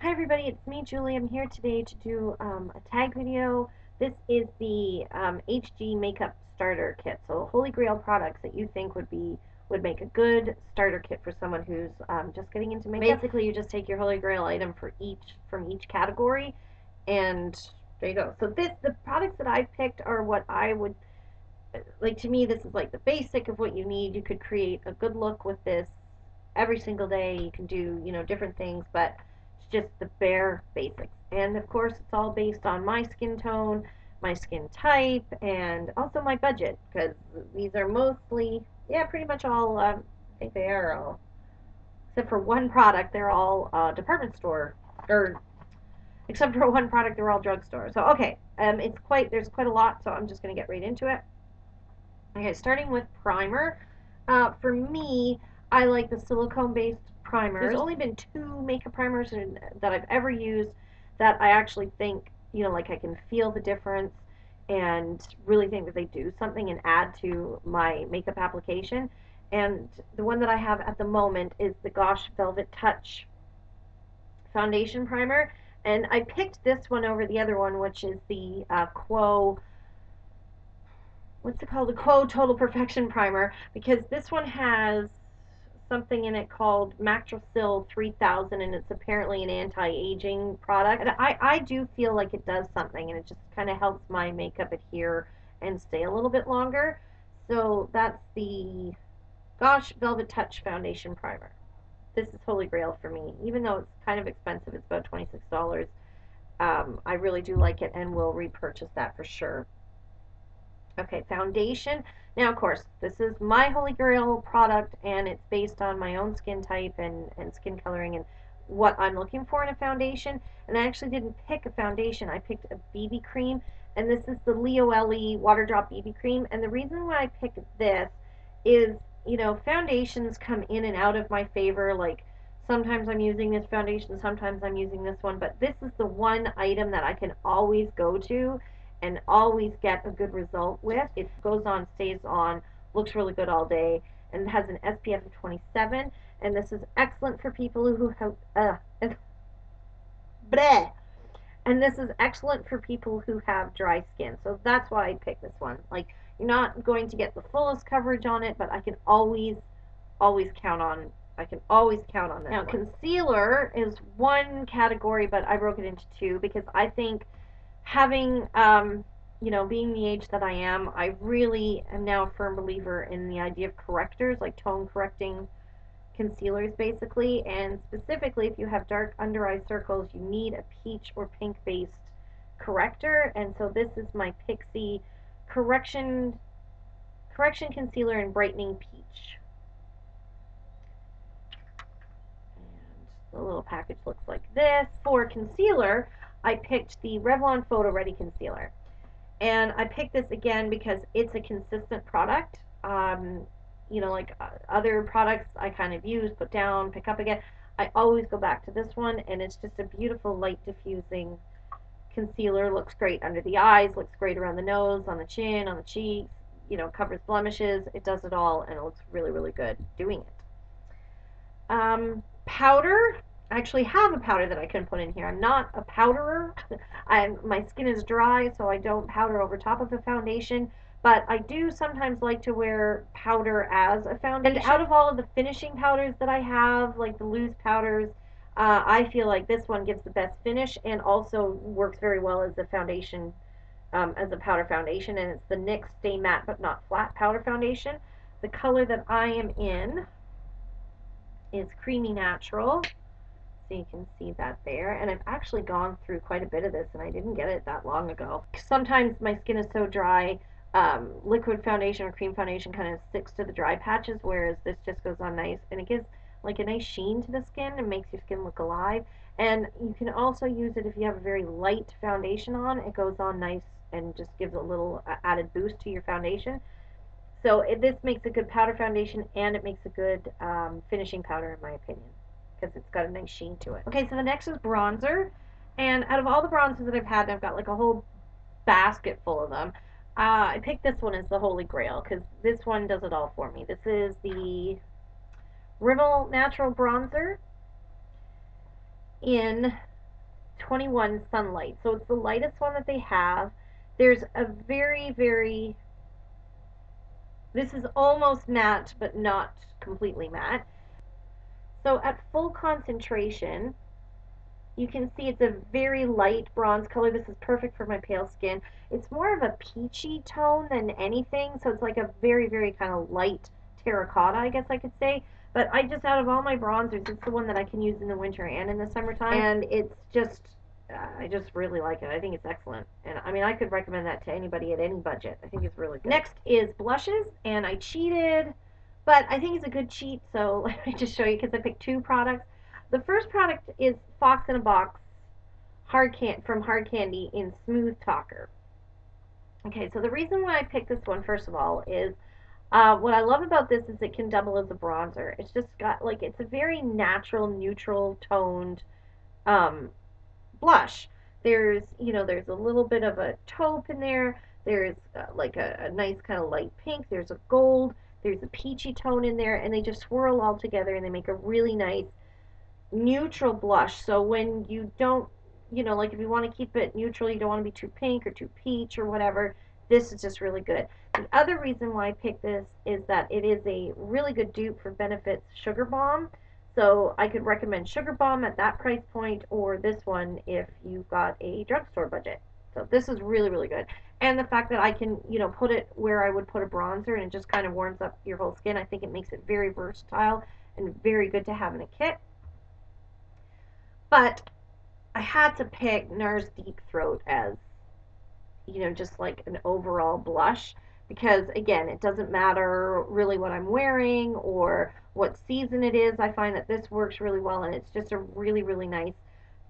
Hi everybody, it's me Julie. I'm here today to do a tag video. This is the HG Makeup Starter Kit. So Holy Grail products that you think would make a good starter kit for someone who's just getting into makeup. Basically, you just take your Holy Grail item for from each category, and there you go. So the products that I picked are what I would like. To me, this is like the basic of what you need. You could create a good look with this every single day. You can do, different things, but it's just the bare basics. And of course, it's all based on my skin tone, my skin type, and also my budget, because these are mostly, yeah, pretty much all, I think they are all, except for one product, they're all department store, or except for one product, they're all drugstore. So, okay, there's quite a lot, so I'm just going to get right into it. Okay, starting with primer. For me, I like the silicone-based primers. There's only been two makeup primers that I've ever used that I actually think, like I can feel the difference and really think that they do something and add to my makeup application. And the one that I have at the moment is the Gosh Velvet Touch foundation primer. And I picked this one over the other one, which is the what's it called? The Quo Total Perfection Primer, because this one has something in it called Macrosil 3000, and it's apparently an anti-aging product. And I do feel like it does something, and it just kind of helps my makeup adhere and stay a little bit longer. So that's the Gosh Velvet Touch Foundation Primer. This is Holy Grail for me. Even though it's kind of expensive, it's about $26. I really do like it and will repurchase that for sure. Okay, foundation. Now, of course, this is my Holy Grail product, and it's based on my own skin type and skin coloring and what I'm looking for in a foundation. And I actually didn't pick a foundation. I picked a BB cream, and this is the Leo Ellie Water Drop BB cream. And the reason why I picked this is, foundations come in and out of my favor. Like, sometimes I'm using this foundation, sometimes I'm using this one, but this is the one item that I can always go to and always get a good result with. It goes on, stays on, looks really good all day, and it has an SPF of 27. And this is excellent for people who have bleh. And this is excellent for people who have dry skin. So that's why I picked this one. Like, you're not going to get the fullest coverage on it, but I can always count on this. Now, concealer is one category, but I broke it into two because I think having being the age that I am, I really am now a firm believer in the idea of correctors, like tone correcting concealers basically. And specifically, if you have dark under eye circles, you need a peach or pink based corrector. And so this is my Pixi correction concealer in brightening peach. And the little package looks like this. For concealer, I picked the Revlon Photo Ready Concealer. And I picked this again because it's a consistent product. Like other products I kind of use, put down, pick up again. I always go back to this one, and it's just a beautiful light diffusing concealer. Looks great under the eyes, looks great around the nose, on the chin, on the cheeks, covers blemishes. It does it all, and it looks really, really good doing it. Powder. I actually have a powder that I can put in here. I'm not a powderer. My skin is dry, so I don't powder over top of a foundation. But I do sometimes like to wear powder as a foundation. And out of all of the finishing powders that I have, like the loose powders, I feel like this one gives the best finish and also works very well as a foundation, as a powder foundation. And it's the NYX Stay Matte But Not Flat Powder Foundation. The color that I am in is Creamy Natural. So you can see that there. And I've actually gone through quite a bit of this, and I didn't get it that long ago. Sometimes my skin is so dry, liquid foundation or cream foundation kind of sticks to the dry patches, whereas this just goes on nice, and it gives like a nice sheen to the skin and makes your skin look alive. And you can also use it if you have a very light foundation on. It goes on nice and just gives a little added boost to your foundation. So this makes a good powder foundation, and it makes a good finishing powder in my opinion, because it's got a nice sheen to it. Okay, so the next is bronzer. And out of all the bronzers that I've had, I've got like a whole basket full of them. I picked this one as the Holy Grail because this one does it all for me. This is the Rimmel Natural Bronzer in 21 Sunlight. So it's the lightest one that they have. There's a very, very, this is almost matte, but not completely matte. So at full concentration, you can see it's a very light bronze color. This is perfect for my pale skin. It's more of a peachy tone than anything, so it's like a very, very kind of light terracotta, I guess I could say. But I just, out of all my bronzers, it's the one that I can use in the winter and in the summertime. And it's just, I just really like it. I think it's excellent. And I mean, I could recommend that to anybody at any budget. I think it's really good. Next is blushes, and I cheated, but I think it's a good cheat, so let me just show you because I picked two products. The first product is Fox in a Box from Hard Candy in Smooth Talker. Okay, so the reason why I picked this one, first of all, is what I love about this is it can double as a bronzer. It's just got, like, it's a very natural, neutral toned um, blush. There's a little bit of a taupe in there. There's like a nice kind of light pink. There's a gold. There's a peachy tone in there, and they just swirl all together and they make a really nice neutral blush. So when you don't, like if you want to keep it neutral, you don't want to be too pink or too peach or whatever, this is just really good. The other reason why I picked this is that it is a really good dupe for Benefit's Sugar Bomb. So I could recommend Sugar Bomb at that price point, or this one if you've got a drugstore budget. So this is really, really good. And the fact that I can, put it where I would put a bronzer and it just kind of warms up your whole skin, I think it makes it very versatile and very good to have in a kit. But I had to pick NARS Deep Throat as, just like an overall blush, because again, it doesn't matter really what I'm wearing or what season it is. I find that this works really well, and it's just a really, really nice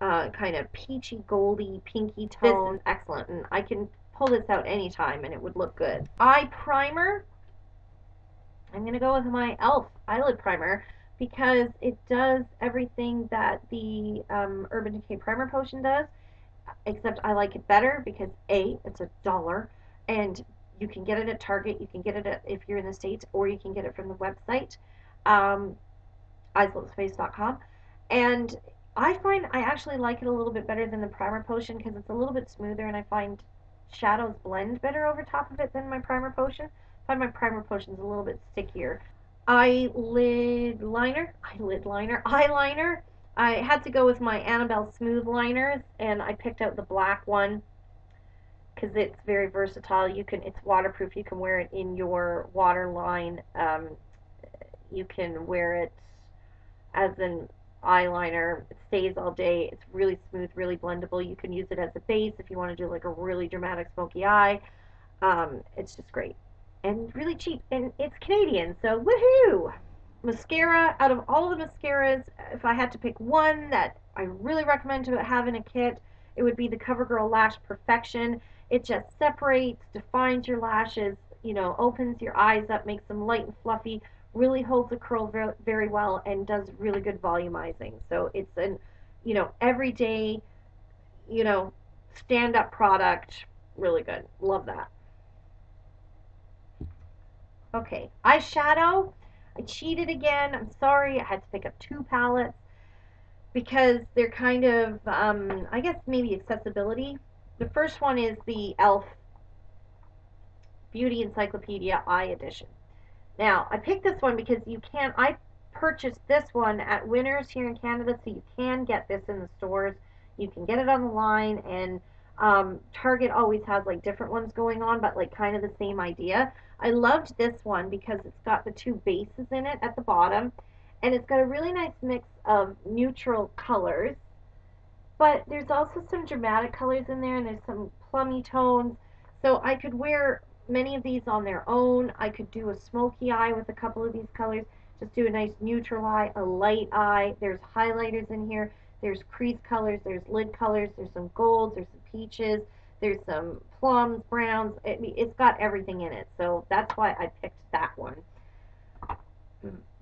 kind of peachy, goldy, pinky tone. This is excellent, and I can pull this out anytime and it would look good. Eye primer, I'm going to go with my e.l.f. eyelid primer because it does everything that the Urban Decay Primer Potion does, except I like it better because A, it's $1, and you can get it at Target, you can get it if you're in the States, or you can get it from the website, eyeswellspace.com, and I find I actually like it a little bit better than the Primer Potion because it's a little bit smoother, and I find shadows blend better over top of it than my Primer Potion. I find my Primer Potion is a little bit stickier. Eyeliner. I had to go with my Annabelle Smooth liners, and I picked out the black one because it's very versatile. It's waterproof. You can wear it in your waterline. You can wear it as an eyeliner. It stays all day. It's really smooth, really blendable. You can use it as a base if you want to do like a really dramatic smoky eye. It's just great and really cheap, and it's Canadian, so woohoo! Mascara, out of all the mascaras, if I had to pick one that I really recommend to have in a kit, it would be the CoverGirl Lash Perfection. It just separates, defines your lashes, opens your eyes up, makes them light and fluffy, really holds the curl very well, and does really good volumizing. So it's an, everyday, stand-up product, really good. Love that. Okay, eyeshadow. I cheated again. I'm sorry. I had to pick up two palettes because they're kind of, I guess maybe accessibility. The first one is the e.l.f. Beauty Encyclopedia Eye Edition. Now, I picked this one because I purchased this one at Winners here in Canada, so you can get this in the stores. You can get it on the line, and Target always has like different ones going on, but like kind of the same idea. I loved this one because it's got the two bases in it at the bottom, and it's got a really nice mix of neutral colors, but there's also some dramatic colors in there, and there's some plummy tones. So I could wear many of these on their own. I could do a smoky eye with a couple of these colors, just do a nice neutral eye, a light eye. There's highlighters in here. There's crease colors, there's lid colors, there's some golds, there's some peaches, there's some plums, browns. It's got everything in it. So that's why I picked that one.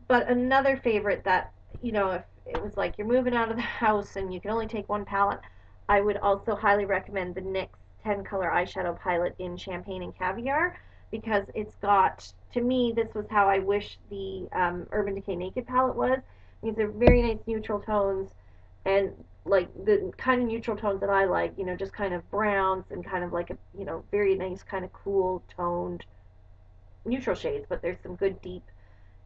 But another favorite that, if it was like you're moving out of the house and you can only take one palette, I would also highly recommend the NYX 10 color eyeshadow palette in Champagne and Caviar, because it's got, to me, this was how I wish the Urban Decay Naked palette was, because they're very nice neutral tones, and like the kind of neutral tones that I like, you know, just kind of browns and kind of like a, you know, very nice kind of cool toned neutral shades, but there's some good deep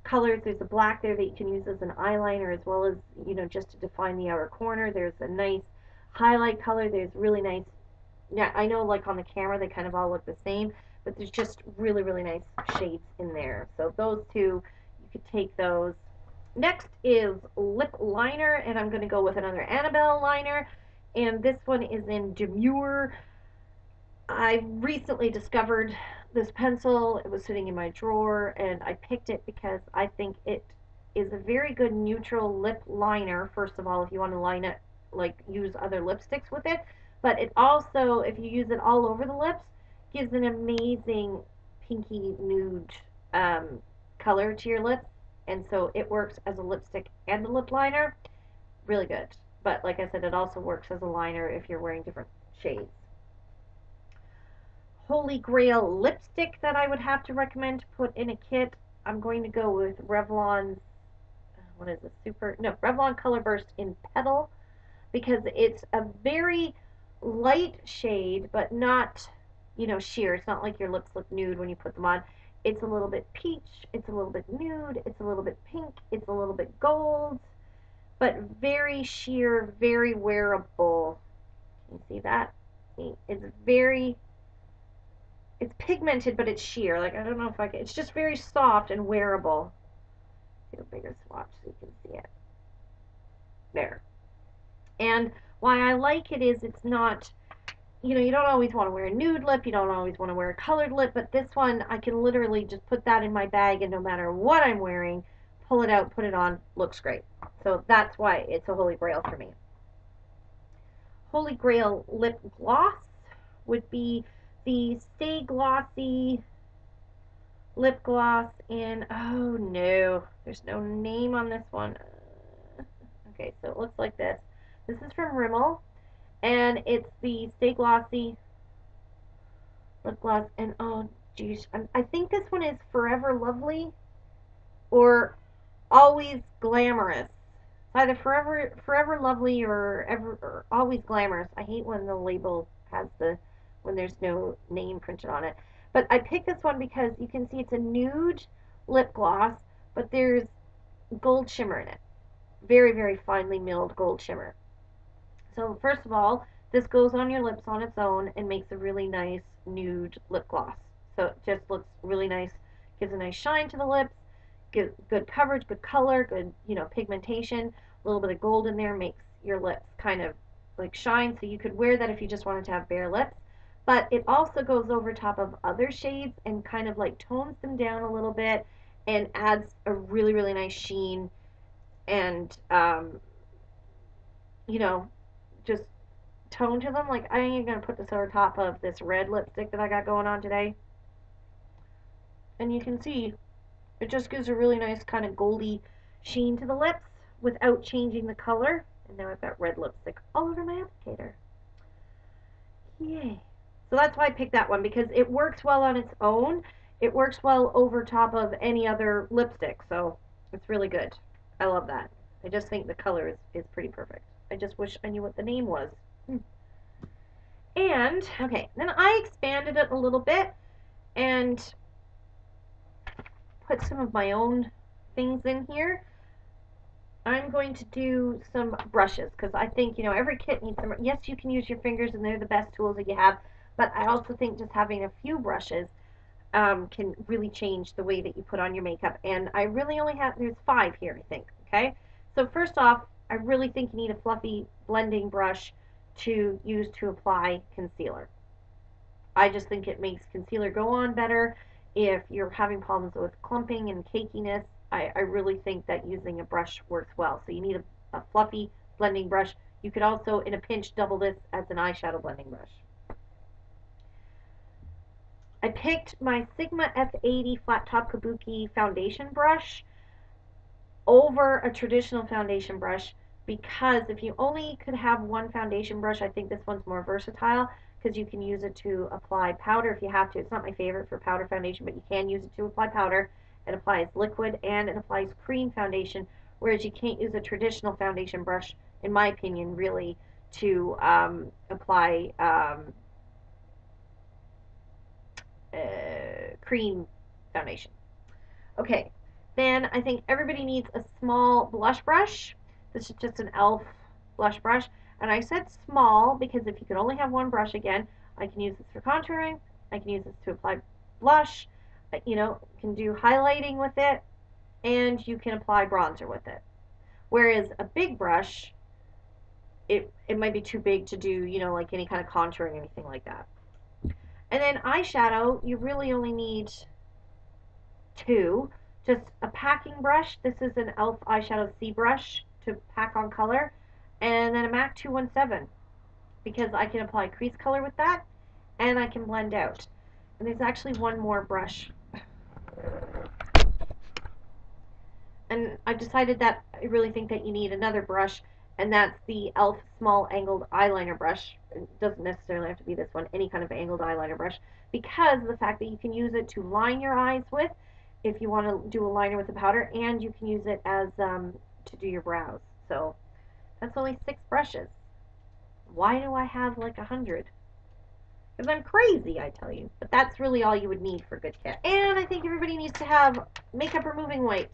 colors. There's a black there that you can use as an eyeliner as well as, you know, just to define the outer corner. There's a nice highlight color. There's really nice, yeah, I know like on the camera they kind of all look the same, but there's just really, really nice shades in there. So those two, you could take those. Next is lip liner, and I'm going to go with another Annabelle liner, and this one is in Demure. I recently discovered this pencil. It was sitting in my drawer, and I picked it because I think it is a very good neutral lip liner. First of all, if you want to line it, like use other lipsticks with it, but it also, if you use it all over the lips, gives an amazing pinky nude um, color to your lips, and so it works as a lipstick and a lip liner. Really good. But like I said, it also works as a liner if you're wearing different shades. Holy Grail lipstick that I would have to recommend to put in a kit. I'm going to go with Revlon's, what is it, Revlon Color Burst in Petal, because it's a very light shade, but not, you know, sheer. It's not like your lips look nude when you put them on. It's a little bit peach, it's a little bit nude, it's a little bit pink, it's a little bit gold, but very sheer, very wearable. Can you see that? It's very, it's pigmented, but it's sheer. Like, I don't know if I can, it's just very soft and wearable. Get a bigger swatch so you can see it. There. And why I like it is it's not, you know, you don't always want to wear a nude lip, you don't always want to wear a colored lip, but this one, I can literally just put that in my bag, and no matter what I'm wearing, pull it out, put it on, looks great. So that's why it's a holy grail for me. Holy Grail lip gloss would be the Stay Glossy lip gloss in, oh no, there's no name on this one. Okay, so it looks like this. This is from Rimmel, and it's the Stay Glossy lip gloss, and oh geez, I think this one is Forever Lovely or Always Glamorous. It's either Forever Lovely or Always Glamorous. I hate when the label has when there's no name printed on it. But I picked this one because you can see it's a nude lip gloss, but there's gold shimmer in it. Very, very finely milled gold shimmer. So first of all, this goes on your lips on its own and makes a really nice nude lip gloss. So it just looks really nice, gives a nice shine to the lips, good coverage, good color, good, you know, pigmentation. A little bit of gold in there makes your lips kind of like shine. So you could wear that if you just wanted to have bare lips. But it also goes over top of other shades and kind of like tones them down a little bit and adds a really, really nice sheen and, you know, just tone to them. Like, I ain't even gonna put this over top of this red lipstick that I got going on today. And you can see it just gives a really nice kind of goldy sheen to the lips without changing the color. And now I've got red lipstick all over my applicator. Yay. So that's why I picked that one, because it works well on its own. It works well over top of any other lipstick. So it's really good. I love that. I just think the color is pretty perfect. I just wish I knew what the name was. And, okay, then I expanded it a little bit and put some of my own things in here. I'm going to do some brushes because I think, you know, every kit needs some. Yes, you can use your fingers and they're the best tools that you have, but I also think just having a few brushes can really change the way that you put on your makeup. And I really only have, there's 5 here, I think, okay? So first off, I really think you need a fluffy blending brush to use to apply concealer. I just think it makes concealer go on better. If you're having problems with clumping and cakiness, I really think that using a brush works well. So you need a fluffy blending brush. You could also, in a pinch, double this as an eyeshadow blending brush. I picked my Sigma F80 Flat Top Kabuki foundation brush over a traditional foundation brush because if you only could have one foundation brush, I think this one's more versatile because you can use it to apply powder if you have to. It's not my favorite for powder foundation, but you can use it to apply powder. It applies liquid and it applies cream foundation, whereas you can't use a traditional foundation brush in my opinion, really, to apply cream foundation. Okay, then I think everybody needs a small blush brush. This is just an e.l.f. blush brush. And I said small because if you can only have one brush again, I can use this for contouring. I can use this to apply blush. You know, you can do highlighting with it, and you can apply bronzer with it. Whereas a big brush, it might be too big to do, you know, like any kind of contouring, anything like that. And then eyeshadow, you really only need two. Just a packing brush. This is an e.l.f. eyeshadow C brush to pack on color. And then a MAC 217 because I can apply crease color with that and I can blend out. And there's actually one more brush. And I've decided that I really think that you need another brush, and that's the e.l.f. small angled eyeliner brush. It doesn't necessarily have to be this one, any kind of angled eyeliner brush, because of the fact that you can use it to line your eyes with if you want to do a liner with a powder, and you can use it as to do your brows. So that's only 6 brushes. Why do I have like 100? Because I'm crazy, I tell you. But that's really all you would need for a good kit. And I think everybody needs to have makeup removing wipes.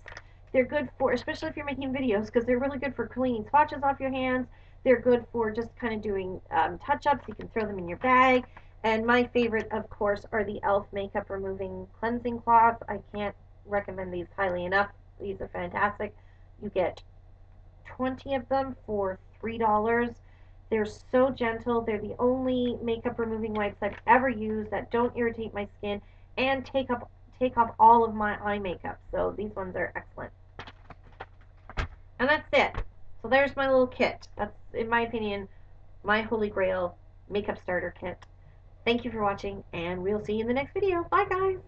They're good for, especially if you're making videos, because they're really good for cleaning swatches off your hands. They're good for just kind of doing touch-ups. You can throw them in your bag. And my favorite, of course, are the e.l.f. makeup removing cleansing cloths. I can't recommend these highly enough. These are fantastic. You get 20 of them for $3. They're so gentle. They're the only makeup removing wipes I've ever used that don't irritate my skin and take off all of my eye makeup. So these ones are excellent. And that's it. So there's my little kit. That's, in my opinion, my holy grail makeup starter kit. Thank you for watching, and we'll see you in the next video. Bye, guys!